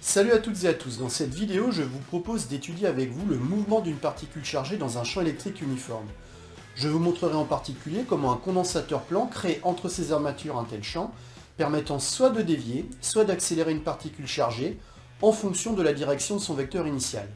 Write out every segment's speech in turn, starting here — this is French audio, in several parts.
Salut à toutes et à tous, dans cette vidéo je vous propose d'étudier avec vous le mouvement d'une particule chargée dans un champ électrique uniforme. Je vous montrerai en particulier comment un condensateur plan crée entre ses armatures un tel champ, permettant soit de dévier, soit d'accélérer une particule chargée en fonction de la direction de son vecteur initial.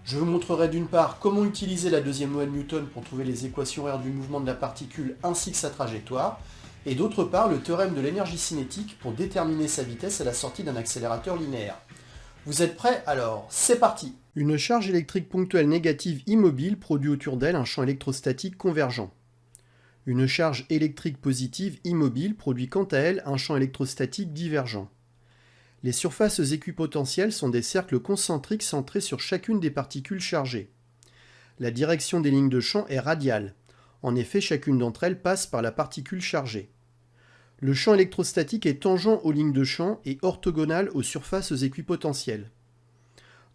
Je vous montrerai d'une part comment utiliser la deuxième loi de Newton pour trouver les équations horaires du mouvement de la particule ainsi que sa trajectoire, et d'autre part le théorème de l'énergie cinétique pour déterminer sa vitesse à la sortie d'un accélérateur linéaire. Vous êtes prêts? Alors, c'est parti! Une charge électrique ponctuelle négative immobile produit autour d'elle un champ électrostatique convergent. Une charge électrique positive immobile produit quant à elle un champ électrostatique divergent. Les surfaces équipotentielles sont des cercles concentriques centrés sur chacune des particules chargées. La direction des lignes de champ est radiale. En effet, chacune d'entre elles passe par la particule chargée. Le champ électrostatique est tangent aux lignes de champ et orthogonal aux surfaces équipotentielles.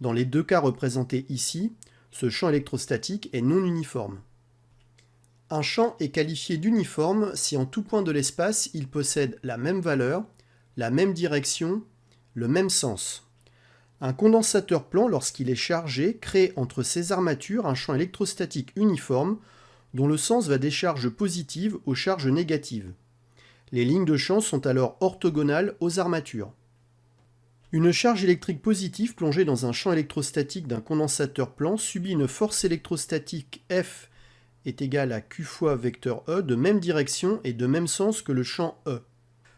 Dans les deux cas représentés ici, ce champ électrostatique est non uniforme. Un champ est qualifié d'uniforme si en tout point de l'espace il possède la même valeur, la même direction, le même sens. Un condensateur plan, lorsqu'il est chargé, crée entre ses armatures un champ électrostatique uniforme dont le sens va des charges positives aux charges négatives. Les lignes de champ sont alors orthogonales aux armatures. Une charge électrique positive plongée dans un champ électrostatique d'un condensateur plan subit une force électrostatique F est égale à Q fois vecteur E de même direction et de même sens que le champ E.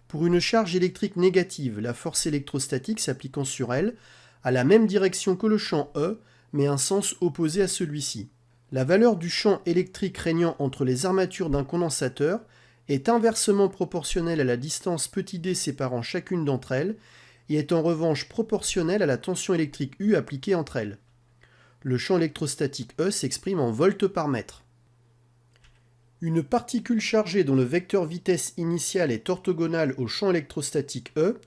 Pour une charge électrique négative, la force électrostatique s'appliquant sur elle a la même direction que le champ E, mais un sens opposé à celui-ci. La valeur du champ électrique régnant entre les armatures d'un condensateur est inversement proportionnelle à la distance petit d séparant chacune d'entre elles et est en revanche proportionnelle à la tension électrique U appliquée entre elles. Le champ électrostatique E s'exprime en volts par mètre. Une particule chargée dont le vecteur vitesse initiale est orthogonal au champ électrostatique E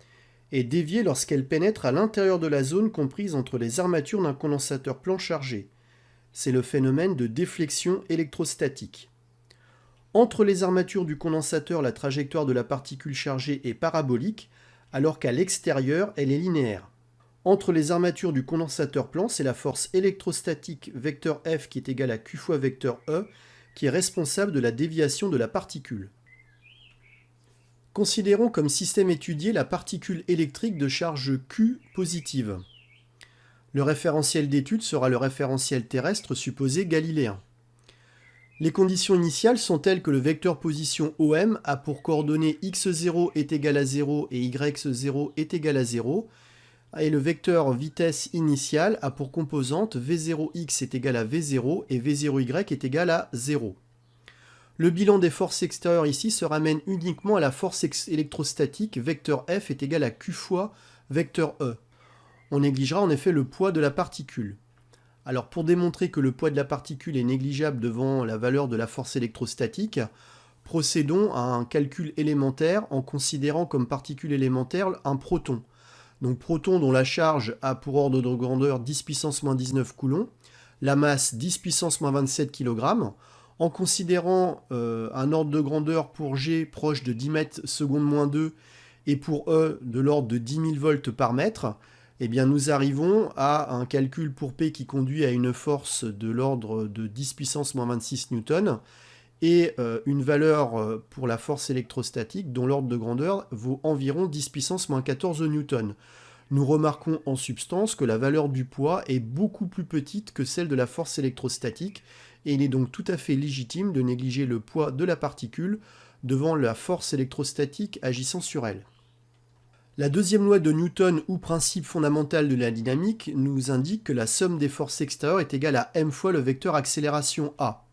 est déviée lorsqu'elle pénètre à l'intérieur de la zone comprise entre les armatures d'un condensateur plan chargé. C'est le phénomène de déflexion électrostatique. Entre les armatures du condensateur, la trajectoire de la particule chargée est parabolique, alors qu'à l'extérieur, elle est linéaire. Entre les armatures du condensateur plan, c'est la force électrostatique vecteur F qui est égale à Q fois vecteur E qui est responsable de la déviation de la particule. Considérons comme système étudié la particule électrique de charge Q positive. Le référentiel d'étude sera le référentiel terrestre supposé galiléen. Les conditions initiales sont telles que le vecteur position OM a pour coordonnées x0 est égal à 0 et y0 est égal à 0, et le vecteur vitesse initiale a pour composante v0x est égal à v0 et v0y est égal à 0. Le bilan des forces extérieures ici se ramène uniquement à la force électrostatique vecteur F est égal à Q fois vecteur E. On négligera en effet le poids de la particule. Alors pour démontrer que le poids de la particule est négligeable devant la valeur de la force électrostatique, procédons à un calcul élémentaire en considérant comme particule élémentaire un proton. Donc proton dont la charge a pour ordre de grandeur 10 puissance moins 19 coulombs, la masse 10 puissance moins 27 kg, en considérant un ordre de grandeur pour G proche de 10 mètres seconde moins 2 et pour E de l'ordre de 10 000 volts par mètre, eh bien nous arrivons à un calcul pour P qui conduit à une force de l'ordre de 10 puissance moins 26 newtons et une valeur pour la force électrostatique dont l'ordre de grandeur vaut environ 10 puissance moins 14 newtons. Nous remarquons en substance que la valeur du poids est beaucoup plus petite que celle de la force électrostatique et il est donc tout à fait légitime de négliger le poids de la particule devant la force électrostatique agissant sur elle. La deuxième loi de Newton ou principe fondamental de la dynamique nous indique que la somme des forces extérieures est égale à m fois le vecteur accélération A.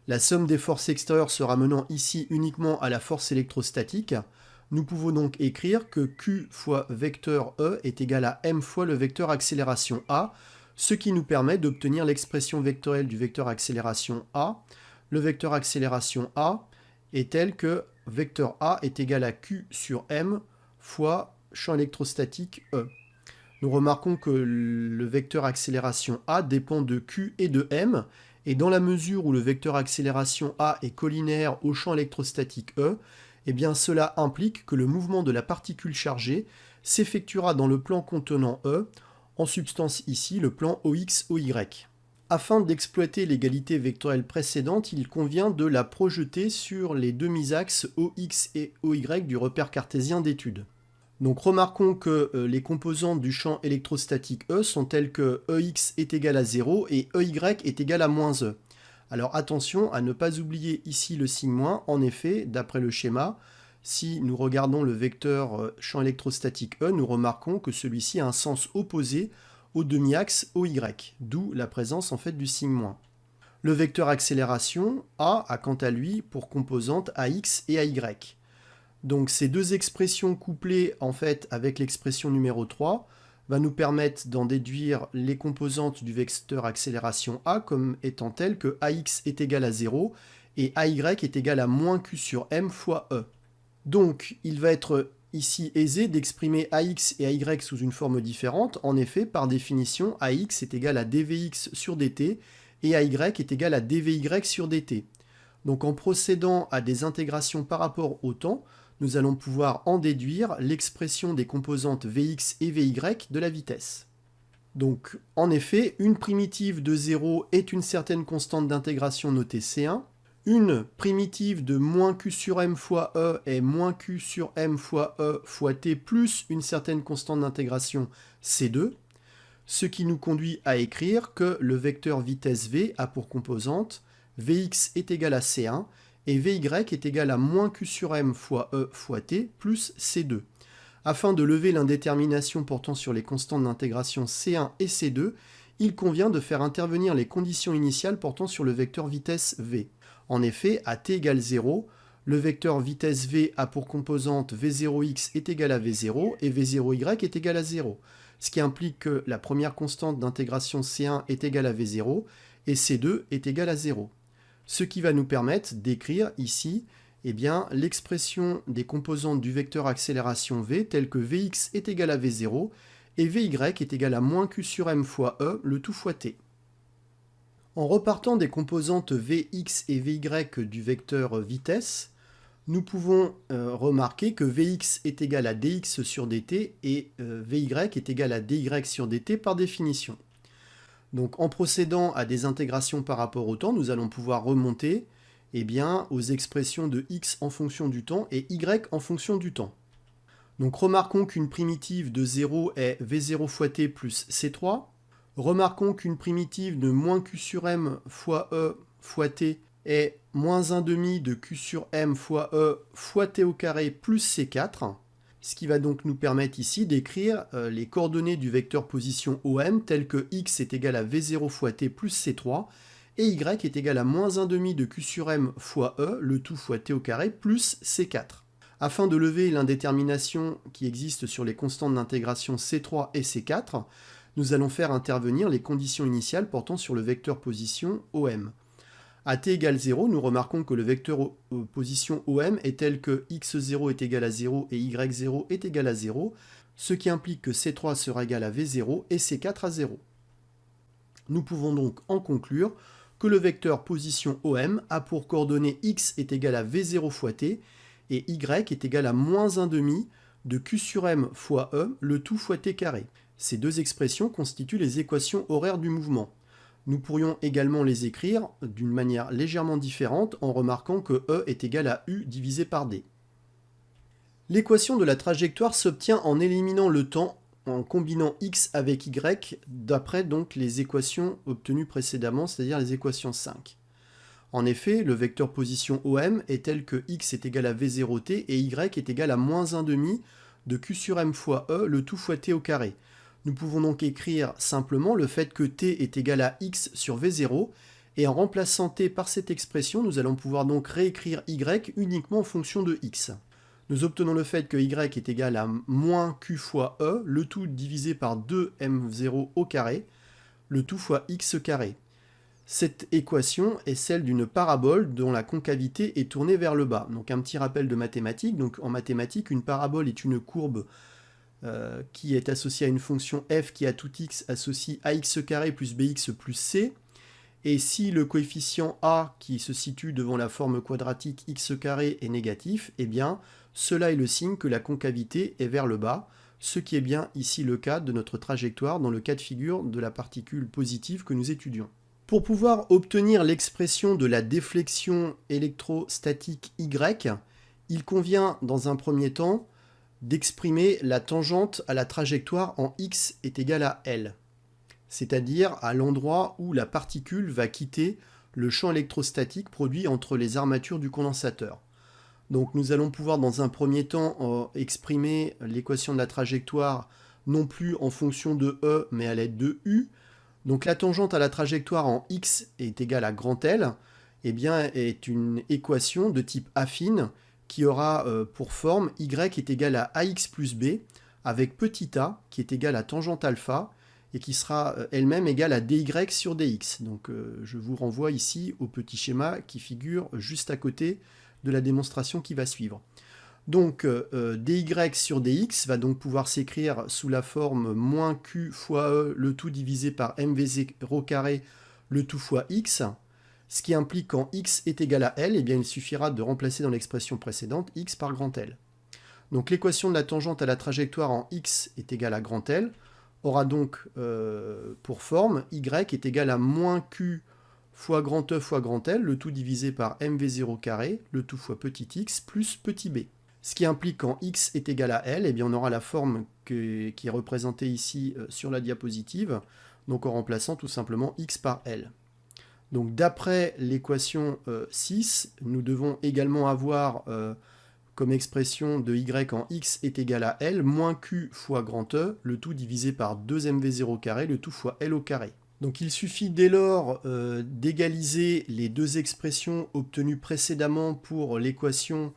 La somme des forces extérieures se ramenant ici uniquement à la force électrostatique, nous pouvons donc écrire que Q fois vecteur E est égal à m fois le vecteur accélération A, ce qui nous permet d'obtenir l'expression vectorielle du vecteur accélération A. Le vecteur accélération A est tel que vecteur A est égal à Q sur m fois champ électrostatique E. Nous remarquons que le vecteur accélération A dépend de Q et de M, et dans la mesure où le vecteur accélération A est collinaire au champ électrostatique E, eh bien cela implique que le mouvement de la particule chargée s'effectuera dans le plan contenant E, en substance ici le plan OX-OY. Afin d'exploiter l'égalité vectorielle précédente, il convient de la projeter sur les demi-axes OX et OY du repère cartésien d'étude. Donc remarquons que les composantes du champ électrostatique E sont telles que EX est égal à 0 et EY est égal à moins E. Alors attention à ne pas oublier ici le signe moins. En effet, d'après le schéma, si nous regardons le vecteur champ électrostatique E, nous remarquons que celui-ci a un sens opposé au demi-axe OY, d'où la présence en fait du signe moins. Le vecteur accélération A quant à lui pour composantes AX et AY. Donc ces deux expressions couplées en fait avec l'expression numéro 3 va nous permettre d'en déduire les composantes du vecteur accélération A comme étant telles que AX est égal à 0 et AY est égal à moins Q sur M fois E. Donc il va être ici aisé d'exprimer AX et AY sous une forme différente. En effet, par définition, AX est égal à dVx sur dt et AY est égal à dVy sur dt. Donc en procédant à des intégrations par rapport au temps, nous allons pouvoir en déduire l'expression des composantes Vx et Vy de la vitesse. Donc, en effet, une primitive de 0 est une certaine constante d'intégration notée C1. Une primitive de moins Q sur M fois E est moins Q sur M fois E fois T plus une certaine constante d'intégration C2. Ce qui nous conduit à écrire que le vecteur vitesse V a pour composante Vx est égal à C1 et Vy est égal à moins Q sur M fois E fois T plus C2. Afin de lever l'indétermination portant sur les constantes d'intégration C1 et C2, il convient de faire intervenir les conditions initiales portant sur le vecteur vitesse V. En effet, à t égale 0, le vecteur vitesse V a pour composante V0x est égal à V0 et V0y est égal à 0, ce qui implique que la première constante d'intégration C1 est égale à V0 et C2 est égal à 0. Ce qui va nous permettre d'écrire ici l'expression des composantes du vecteur accélération V telle que Vx est égal à V0 et Vy est égal à moins Q sur M fois E, le tout fois T. En repartant des composantes Vx et Vy du vecteur vitesse, nous pouvons remarquer que Vx est égal à dx sur dt et Vy est égal à dy sur dt par définition. Donc en procédant à des intégrations par rapport au temps, nous allons pouvoir remonter aux expressions de x en fonction du temps et y en fonction du temps. Donc remarquons qu'une primitive de 0 est V0 fois t plus C3. Remarquons qu'une primitive de moins Q sur M fois E fois t est moins 1 demi de Q sur M fois E fois t au carré plus C4. Ce qui va donc nous permettre ici d'écrire les coordonnées du vecteur position OM telles que x est égal à V0 fois t plus C3 et y est égal à moins 1 demi de Q sur M fois E, le tout fois t au carré plus C4. Afin de lever l'indétermination qui existe sur les constantes d'intégration C3 et C4, nous allons faire intervenir les conditions initiales portant sur le vecteur position OM. À t égale 0, nous remarquons que le vecteur position OM est tel que x0 est égal à 0 et y0 est égal à 0, ce qui implique que C3 sera égal à V0 et C4 à 0. Nous pouvons donc en conclure que le vecteur position OM a pour coordonnées x est égal à V0 fois t et y est égal à moins 1 demi de Q sur M fois E, le tout fois t carré. Ces deux expressions constituent les équations horaires du mouvement. Nous pourrions également les écrire d'une manière légèrement différente en remarquant que E est égal à U divisé par D. L'équation de la trajectoire s'obtient en éliminant le temps en combinant x avec y d'après donc les équations obtenues précédemment, c'est-à-dire les équations 5. En effet, le vecteur position OM est tel que x est égal à V0t et y est égal à moins 1 demi de Q sur M fois E, le tout fois t au carré. Nous pouvons donc écrire simplement le fait que t est égal à x sur V0, et en remplaçant t par cette expression, nous allons pouvoir donc réécrire y uniquement en fonction de x. Nous obtenons le fait que y est égal à moins q fois e, le tout divisé par 2m0 au carré, le tout fois x carré. Cette équation est celle d'une parabole dont la concavité est tournée vers le bas. Donc un petit rappel de mathématiques. Donc en mathématiques, une parabole est une courbe qui est associé à une fonction f qui à tout x associe ax carré plus bx plus c. Et si le coefficient a qui se situe devant la forme quadratique x carré est négatif, eh bien cela est le signe que la concavité est vers le bas, ce qui est bien ici le cas de notre trajectoire dans le cas de figure de la particule positive que nous étudions. Pour pouvoir obtenir l'expression de la déflexion électrostatique y, il convient dans un premier temps d'exprimer la tangente à la trajectoire en x est égale à L, c'est-à-dire à l'endroit où la particule va quitter le champ électrostatique produit entre les armatures du condensateur. Donc nous allons pouvoir dans un premier temps exprimer l'équation de la trajectoire non plus en fonction de E mais à l'aide de U. Donc la tangente à la trajectoire en x est égale à grand L, eh bien, est une équation de type affine qui aura pour forme y est égal à ax plus b avec petit a qui est égal à tangente alpha et qui sera elle-même égale à dy sur dx. Donc je vous renvoie ici au petit schéma qui figure juste à côté de la démonstration qui va suivre. Donc dy sur dx va donc pouvoir s'écrire sous la forme moins q fois e, le tout divisé par mv0 carré, le tout fois x, ce qui implique qu'en x est égal à L, eh bien il suffira de remplacer dans l'expression précédente x par grand L. Donc l'équation de la tangente à la trajectoire en x est égale à grand L aura donc pour forme y est égal à moins q fois grand E fois grand L, le tout divisé par mv0 carré, le tout fois petit x plus petit b. Ce qui implique qu'en x est égal à L, eh bien on aura la forme qui est représentée ici sur la diapositive, donc en remplaçant tout simplement x par L. Donc d'après l'équation 6, nous devons également avoir comme expression de y en x est égal à L moins q fois grand E, le tout divisé par 2mv0 carré, le tout fois L au carré. Donc il suffit dès lors d'égaliser les deux expressions obtenues précédemment pour l'équation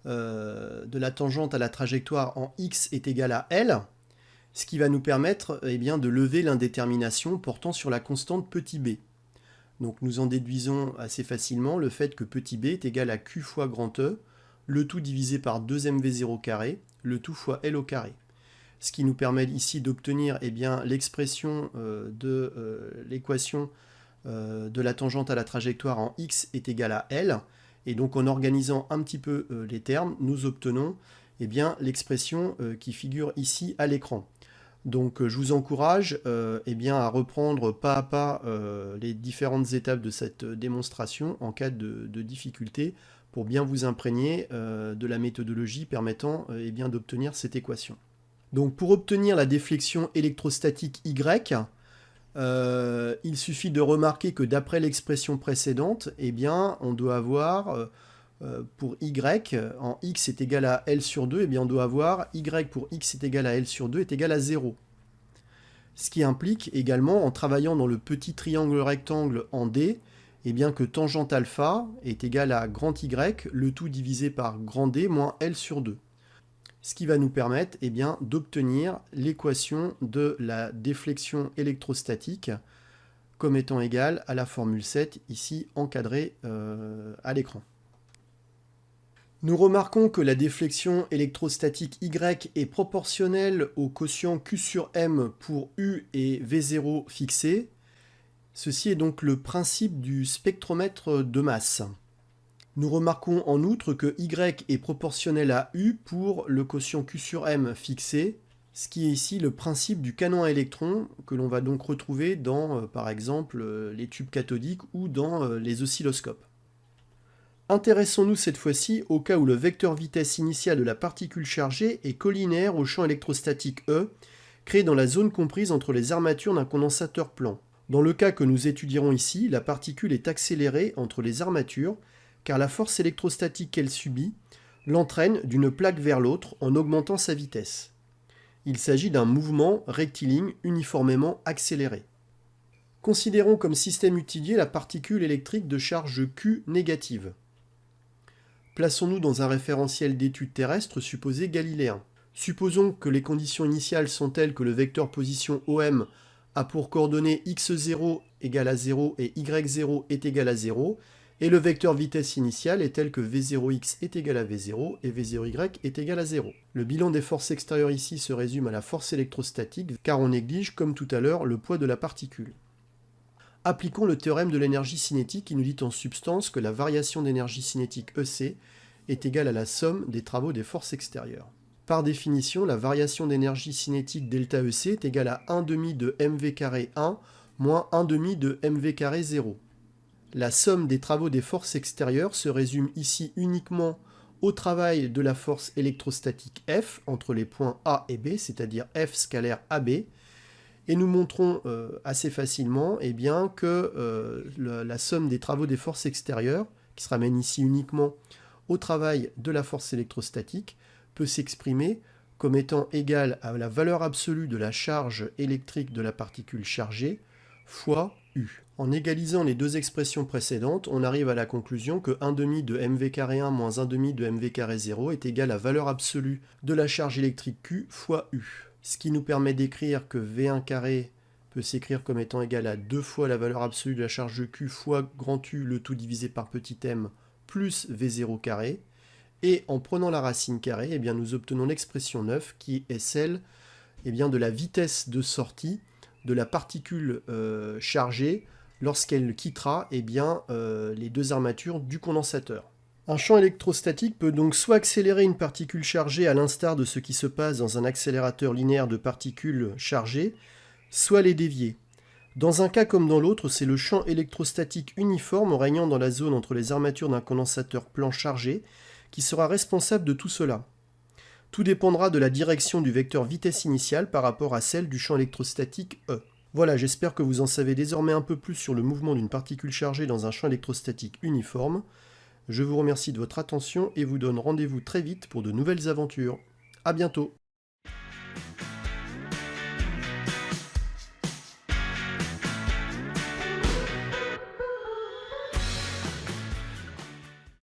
de la tangente à la trajectoire en x est égal à L, ce qui va nous permettre bien, de lever l'indétermination portant sur la constante petit b. Donc nous en déduisons assez facilement le fait que petit b est égal à q fois grand E, le tout divisé par 2mv0 carré, le tout fois L au carré. Ce qui nous permet ici d'obtenir l'expression de l'équation de la tangente à la trajectoire en x est égal à L. Et donc en organisant un petit peu les termes, nous obtenons l'expression qui figure ici à l'écran. Donc je vous encourage à reprendre pas à pas les différentes étapes de cette démonstration en cas de difficulté pour bien vous imprégner de la méthodologie permettant d'obtenir cette équation. Donc pour obtenir la déflexion électrostatique Y, il suffit de remarquer que d'après l'expression précédente, on doit avoir pour y en x est égal à L sur 2, on doit avoir y pour x est égal à L sur 2 est égal à 0. Ce qui implique également, en travaillant dans le petit triangle rectangle en D, que tangente alpha est égal à grand Y, le tout divisé par grand D moins L sur 2. Ce qui va nous permettre d'obtenir l'équation de la déflexion électrostatique comme étant égale à la formule 7, ici encadrée à l'écran. Nous remarquons que la déflexion électrostatique Y est proportionnelle au quotient Q sur M pour U et V0 fixés. Ceci est donc le principe du spectromètre de masse. Nous remarquons en outre que Y est proportionnel à U pour le quotient Q sur M fixé, ce qui est ici le principe du canon à électrons que l'on va donc retrouver dans, par exemple, les tubes cathodiques ou dans les oscilloscopes. Intéressons-nous cette fois-ci au cas où le vecteur vitesse initiale de la particule chargée est collinaire au champ électrostatique E, créé dans la zone comprise entre les armatures d'un condensateur plan. Dans le cas que nous étudierons ici, la particule est accélérée entre les armatures, car la force électrostatique qu'elle subit l'entraîne d'une plaque vers l'autre en augmentant sa vitesse. Il s'agit d'un mouvement rectiligne uniformément accéléré. Considérons comme système utilisé la particule électrique de charge Q négative. Plaçons-nous dans un référentiel d'étude terrestre supposé galiléen. Supposons que les conditions initiales sont telles que le vecteur position OM a pour coordonnées x0 égale à 0 et y0 est égal à 0, Et le vecteur vitesse initiale est tel que v0x est égal à v0 et v0y est égal à 0. Le bilan des forces extérieures ici se résume à la force électrostatique, car on néglige, comme tout à l'heure, le poids de la particule. Appliquons le théorème de l'énergie cinétique qui nous dit en substance que la variation d'énergie cinétique EC est égale à la somme des travaux des forces extérieures. Par définition, la variation d'énergie cinétique delta EC est égale à 1/2 de mv carré 1 moins 1/2 de mv carré 0. La somme des travaux des forces extérieures se résume ici uniquement au travail de la force électrostatique F entre les points A et B, c'est-à-dire F scalaire AB, et nous montrons assez facilement que la somme des travaux des forces extérieures, qui se ramène ici uniquement au travail de la force électrostatique, peut s'exprimer comme étant égale à la valeur absolue de la charge électrique de la particule chargée fois U. En égalisant les deux expressions précédentes, on arrive à la conclusion que 1/2 de mv carré 1 moins 1/2 de mv carré 0 est égal à valeur absolue de la charge électrique Q fois U. Ce qui nous permet d'écrire que V1 carré peut s'écrire comme étant égal à 2 fois la valeur absolue de la charge Q fois grand U, le tout divisé par petit m, plus V0 carré. Et en prenant la racine carrée, nous obtenons l'expression 9 qui est celle de la vitesse de sortie de la particule chargée lorsqu'elle quittera les deux armatures du condensateur. Un champ électrostatique peut donc soit accélérer une particule chargée à l'instar de ce qui se passe dans un accélérateur linéaire de particules chargées, soit les dévier. Dans un cas comme dans l'autre, c'est le champ électrostatique uniforme régnant dans la zone entre les armatures d'un condensateur plan chargé qui sera responsable de tout cela. Tout dépendra de la direction du vecteur vitesse initiale par rapport à celle du champ électrostatique E. Voilà, j'espère que vous en savez désormais un peu plus sur le mouvement d'une particule chargée dans un champ électrostatique uniforme. Je vous remercie de votre attention et vous donne rendez-vous très vite pour de nouvelles aventures. À bientôt!